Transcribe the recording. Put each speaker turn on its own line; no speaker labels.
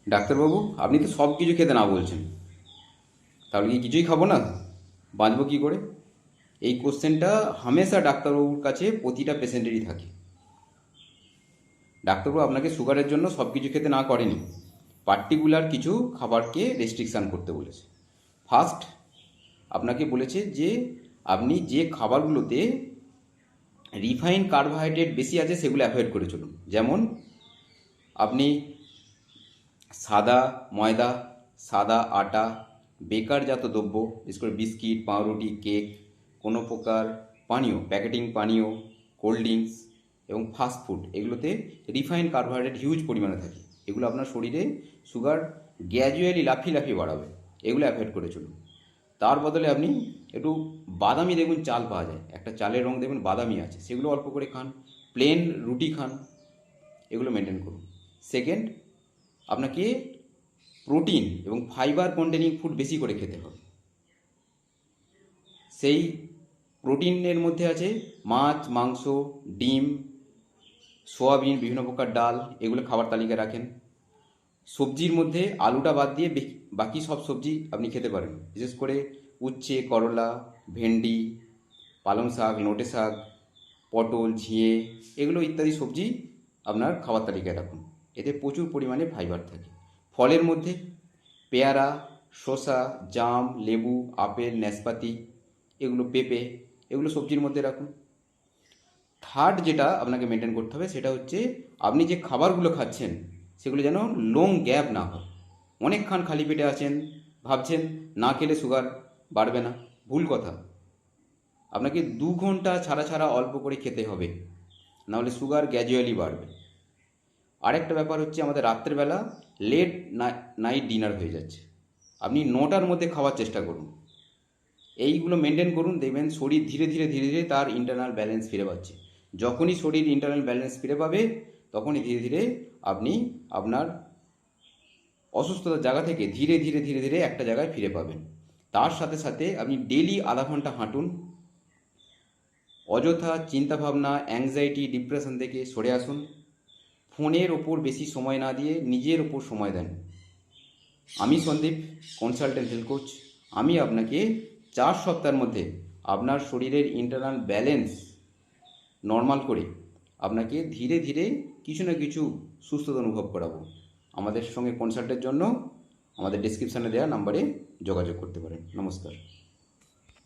ডাক্তারবাবু, আপনি তো সব কিছু খেতে না বলছেন, তাহলে কি কিছুই খাবো না? বাঁচবো কী করে? এই কোশ্চেনটা হামেশা ডাক্তারবাবুর কাছে প্রতিটা পেশেন্টেরই থাকে। ডাক্তারবাবু আপনাকে সুগারের জন্য সব কিছু খেতে না করেনি, পার্টিকুলার কিছু খাবারকে রেস্ট্রিকশান করতে বলেছে। ফার্স্ট, আপনাকে বলেছে যে আপনি যে খাবারগুলোতে রিফাইন কার্বোহাইড্রেট বেশি আছে সেগুলো অ্যাভয়েড করে চলুন। যেমন আপনি সাদা ময়দা, সাদা আটা, বেকারজাত দ্রব্য, বিশেষ করে বিস্কিট, পাউরুটি, কেক, কোনো প্রকার পানীয়, প্যাকেটিং পানীয়, কোল্ড ড্রিঙ্কস এবং ফাস্ট ফুড, এগুলোতে রিফাইন কার্বোহাইড্রেট হিউজ পরিমাণে থাকে। এগুলো আপনার শরীরে সুগার গ্র্যাজুয়ালি লাফিয়ে লাফিয়ে বাড়াবে। এগুলো অ্যাভয়েড করে চলুন। তার বদলে আপনি একটু বাদামি, দেখুন চাল পাওয়া যায়, একটা চালের রং দেখবেন বাদামি আছে, সেগুলো অল্প করে খান। প্লেন রুটি খান, এগুলো মেনটেন করুন। সেকেন্ড, আপনাকে প্রোটিন এবং ফাইবার কন্টেনিং ফুড বেশি করে খেতে হবে। সেই প্রোটিনের মধ্যে আছে মাছ, মাংস, ডিম, সোয়াবিন, বিভিন্ন প্রকার ডাল, এগুলো খাবার তালিকায় রাখেন। সবজির মধ্যে আলুটা বাদ দিয়ে বাকি সব সবজি আপনি খেতে পারেন। বিশেষ করে উচ্ছে, করলা, ভেন্ডি, পালং শাক, নোটে শাক, পটল, ঝিঙে, এগুলো ইত্যাদি সবজি আপনার খাবার তালিকায় রাখুন। এতে প্রচুর পরিমাণে ফাইবার থাকে। ফলের মধ্যে পেয়ারা, শসা, জাম, লেবু, আপেল, নাশপাতি, এগুলো পেঁপে, এগুলো সবজির মধ্যে রাখুন। থার্ড যেটা আপনাকে মেনটেন করতে হবে সেটা হচ্ছে আপনি যে খাবারগুলো খাচ্ছেন সেগুলো যেন লং গ্যাপ না হয়। অনেকক্ষণ খালি পেটে আছেন, ভাবছেন না খেলে সুগার বাড়বে না, ভুল কথা। আপনাকে 2 ঘন্টা ছাড়া ছাড়া অল্প করে খেতে হবে, নাহলে সুগার গ্র্যাজুয়ালি বাড়বে। আরেকটা ব্যাপার হচ্ছে আমাদের রাত্রেবেলা লেট নাইট ডিনার হয়ে যাচ্ছে। আপনি 9টার মধ্যে খাওয়ার চেষ্টা করুন। এইগুলো মেনটেন করুন, দেখবেন শরীর ধীরে ধীরে ধীরে ধীরে তার ইন্টারনাল ব্যালেন্স ফিরে পাচ্ছে। যখনই শরীর ইন্টারনাল ব্যালেন্স ফিরে পাবে, তখনই ধীরে ধীরে আপনি আপনার অসুস্থতার জায়গা থেকে ধীরে ধীরে ধীরে ধীরে একটা জায়গায় ফিরে পাবেন। তার সাথে সাথে আপনি ডেলি আধা ঘন্টা হাঁটুন। অযথা চিন্তাভাবনা, অ্যাংজাইটি, ডিপ্রেশন থেকে সরে আসুন। ফোনের ওপর বেশি সময় না দিয়ে নিজের ওপর সময় দেন। আমি সন্দীপ, কনসালটেন্ট হেলথ কোচ। আমি আপনাকে 4 সপ্তাহের মধ্যে আপনার শরীরের ইন্টারনাল ব্যালেন্স নর্মাল করে আপনাকে ধীরে ধীরে কিছু না কিছু সুস্থতা অনুভব করাবো। আমাদের সঙ্গে কনসাল্টের জন্য আমাদের ডেসক্রিপশানে দেওয়া নাম্বারে যোগাযোগ করতে পারেন। নমস্কার।